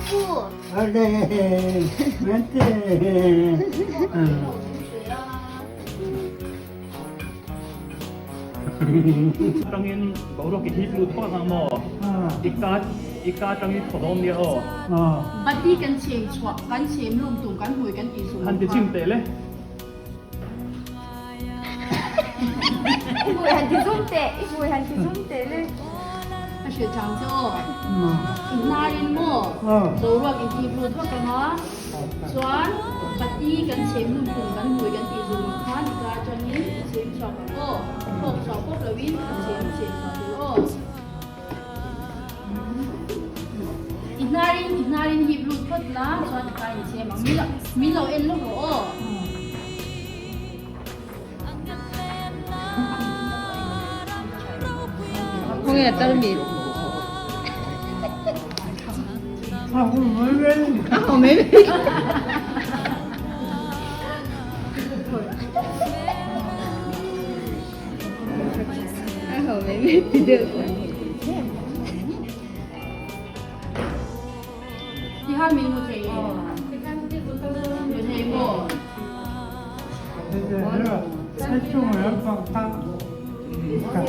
夫。对，没对，Trangin bauro ki hip lut pa sang mo. Ika trangin thodom dia o. Bati kan chem chwa kan chem lum tum kan hui kan ti su. Han ti chim te le. Ibu han ti zum te, ibu han ti zum te le. 他学长就那人么，走路跟地路脱干嘛？转bati kan chem lum tum kan hui kan ti su. Kan ika trangin chem chwa ko, ko chwa ko lawin kan chem chwa ko. Inarin hip lut pot la, so ka ni che mang mi lo en lo ko. Không nghe tao mì. không mới biết. Không mấy mì. Không mấy mì thì được. Thì hai mình một thể một nói chung là còn tăng cả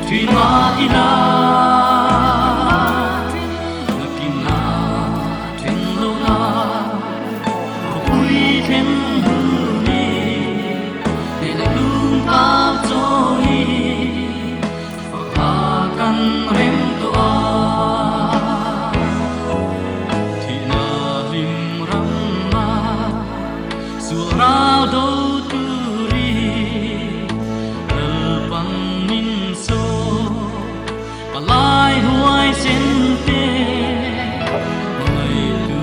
Tina ina Nakina Tinluna Hui Thiên Huni Để lại lung cao trôi Và căn rem toa Tina lim rama Surau do turi Elpan min so Palai huai sen te Mai tu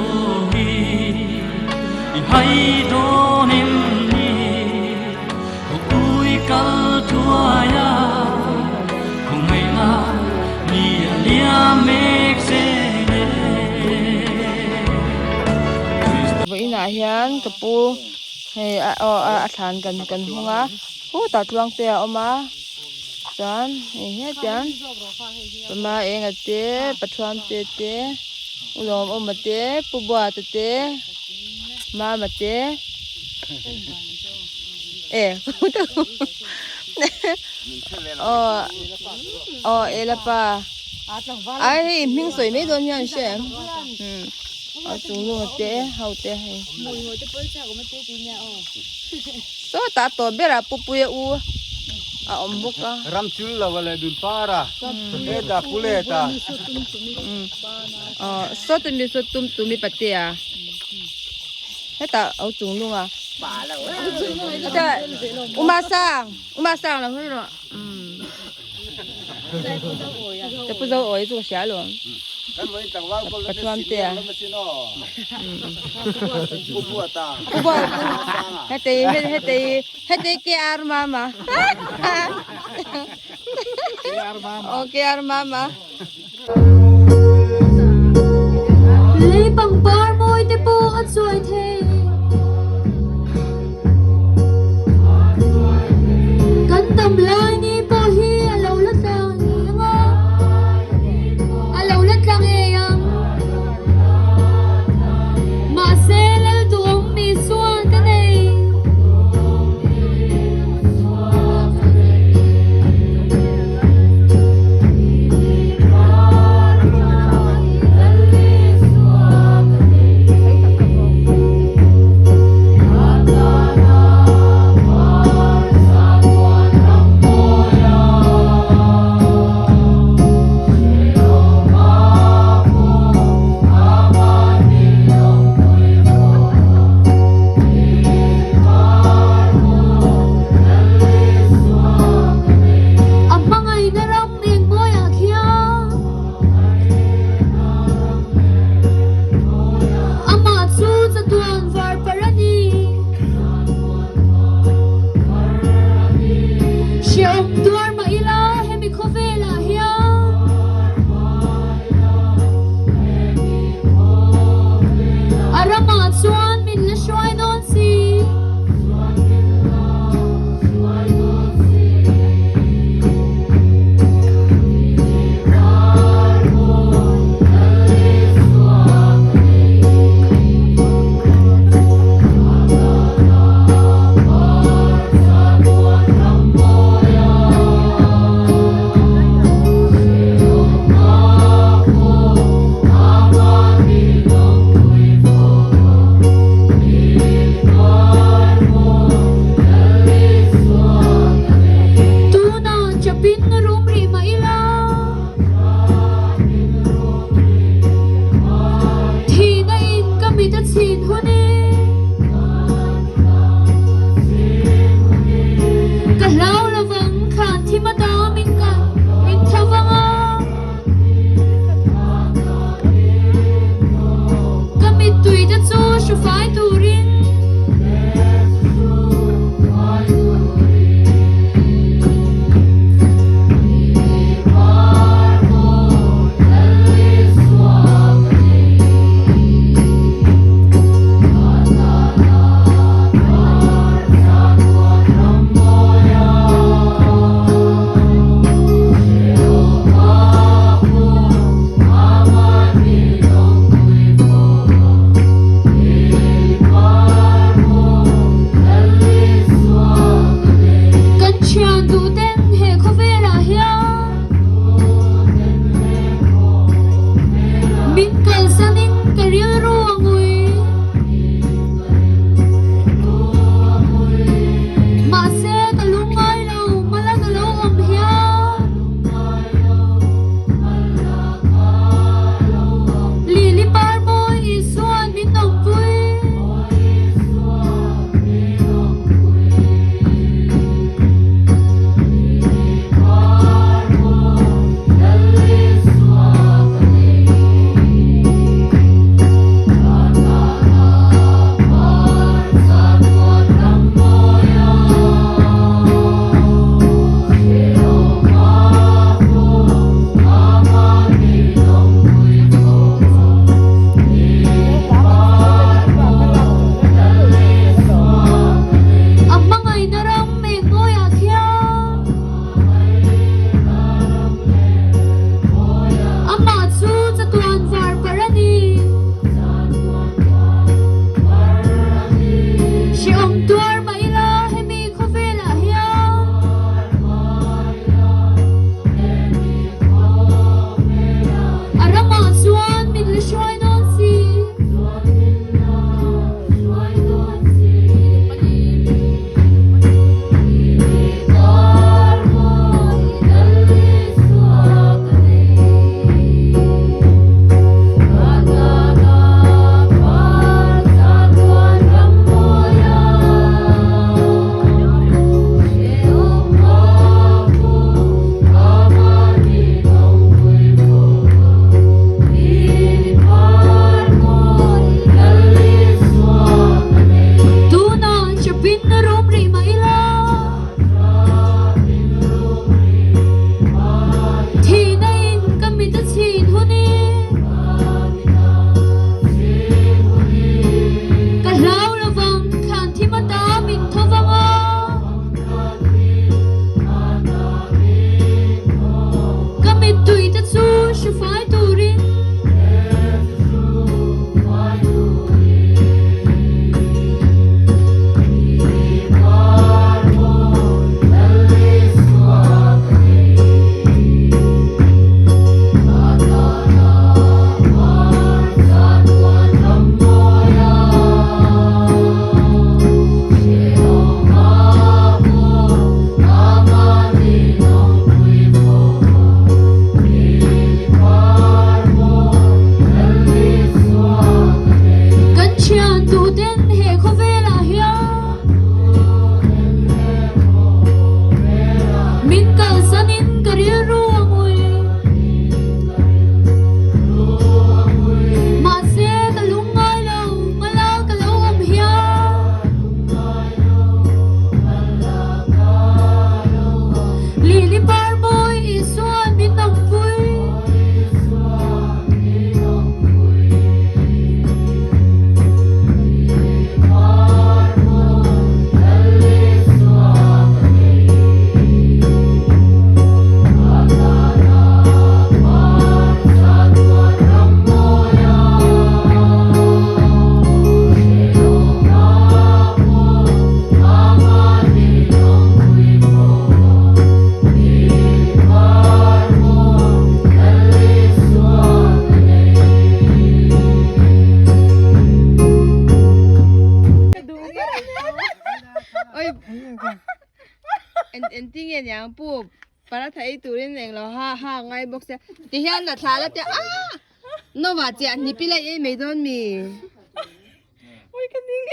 ohi I hai do nem ni O ui kal tuaya Kung ngay na Ni alia mek se ne Với nãy hiền kapu hay thanกันhunga hu ta tuang te oma chan he chan ma eng ate pathuam te ulom omate pubwa te ma mate elapa ai ming soi me don yan she chung luôn te hậu te hay so ta to bera pupuye u ombuka Ramchul la wala dun para. Eta puleta. so tumi patia heta au chung luôn heta uma sang là hơi rồi cái bây giờ ổi做啥了pathuam te hete ke ar mama okay ar mama lấy bằng bar môi te po at suai the kan tam lai ni po hi alo la tang nga alo la tang e yang ma se la duong mi suan ka nei en ting en yang pu para thai turin eng lo ha ngai box se ti hian na thla la te no wa che ni pi lai ei me don mi oi kan ding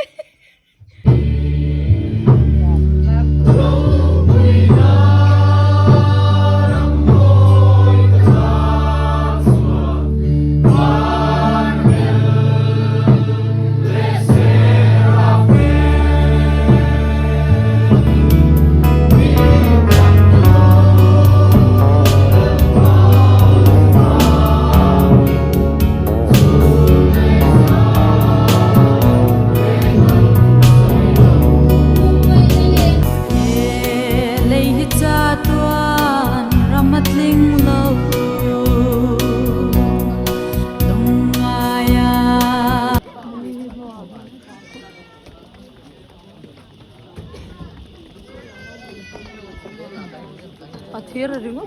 Athir ringo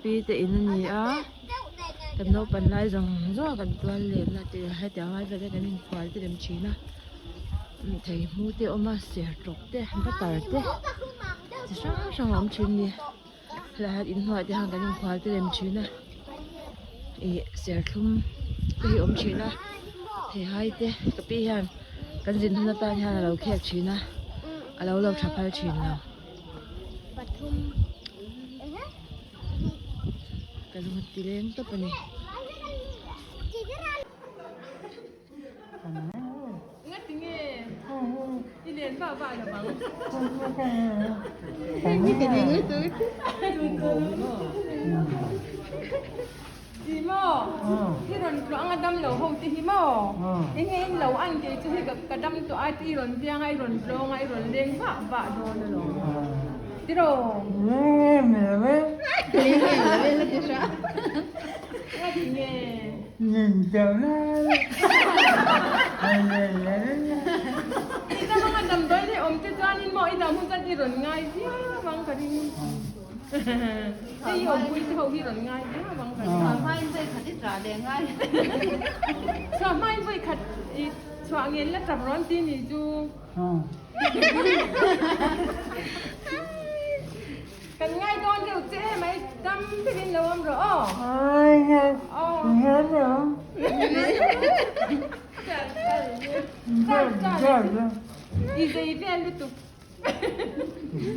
pi te in ni a kan no pan lai zong zo kan tuan le na te ha ta ha ve kan in kwal te dem china mi thei mu te oma ser tok te ba tar te chi sang om chin ni la hat in hoi te hang kan in kwal te dem china e ser thum te om china the hai te ka pi han kan jin na ta han lo khek china alo lo thapal china pathum kalau tileng tu apa ni? Ingat tinggi. Tileng apa ada bang? Ini kening itu. Himo. Hiron tuang adam lo hong ti himo. Ini lo an ke tu higap kadam tu ati ron tiang ai ron long ai ron leng ba don lo. Tiro. Meme. Lagi siya. Nhìn chào nó. Kita mga damdoy ni om ti janin mo ida mo sa tiron ngai dia bang kadi. Ay om pui ho hiron ngai dia bang kadi. Mai sai khati tra le ngai. Sa mai voi khat i chwa ngel la tab ron ti ni ju. Cần ngay đón kiểu chế mấy đâm thế bên lâu âm rõ. Ai nghe nghe nữa. Đi dây bên đi tục.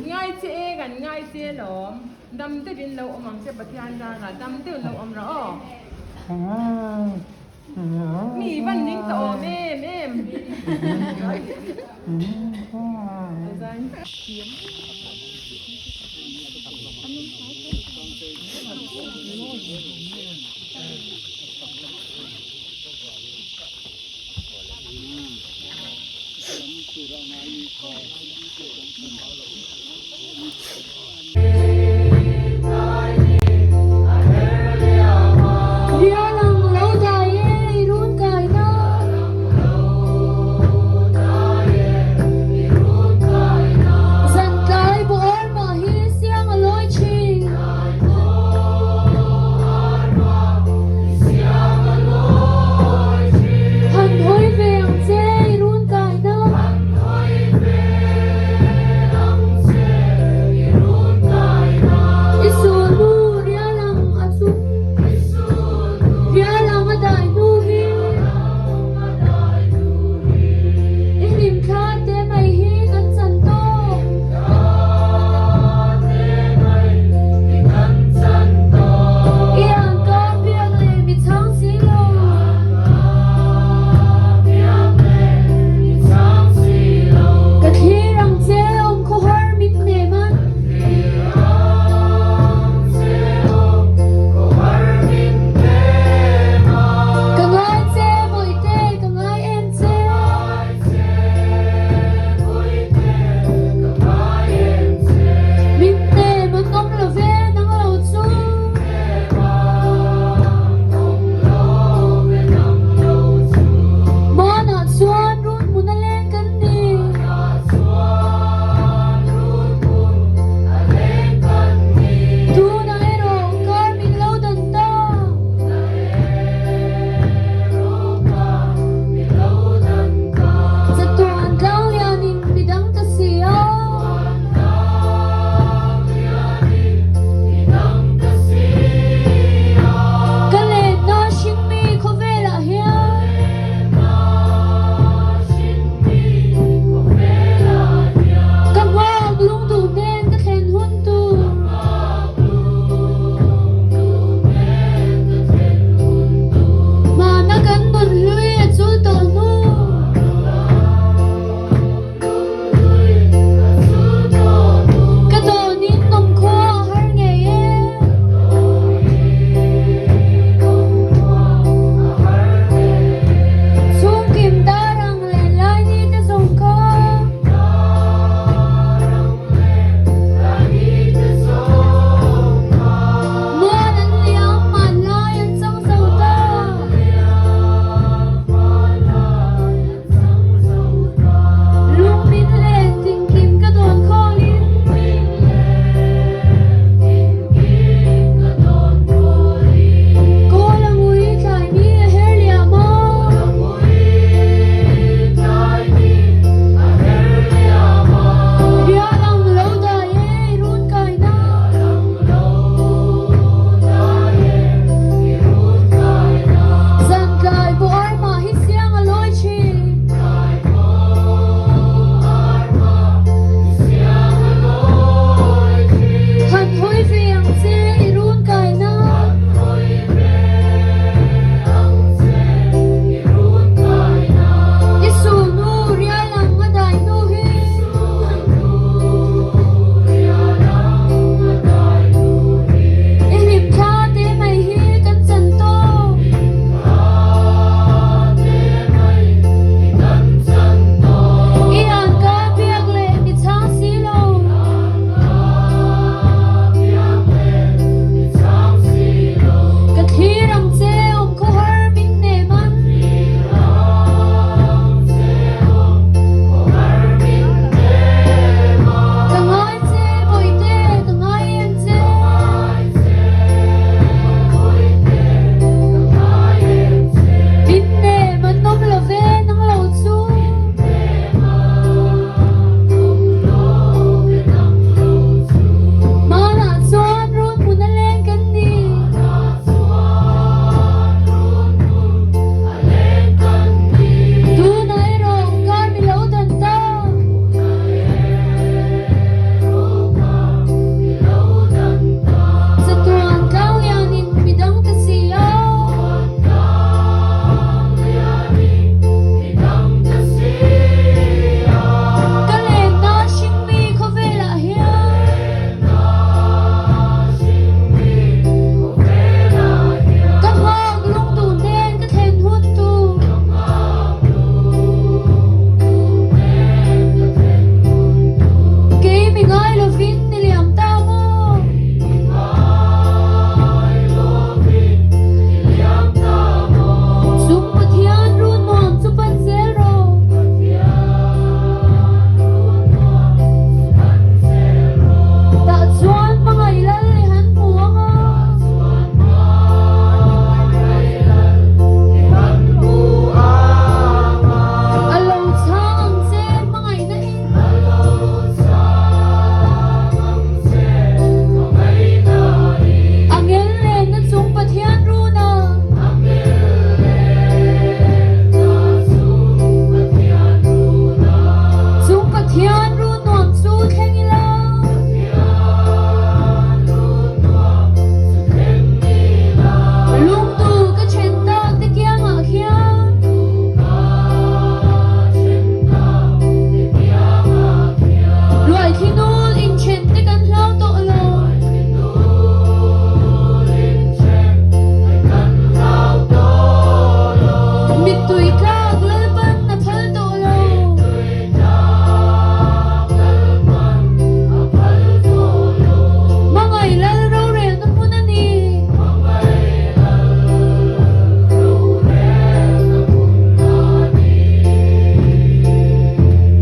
Ngay chế gần ngay chế đó. Đâm thế bên lâu âm sẽ bật thiên ra là đâm thế lâu âm rõ. Mì văn nín tổ em.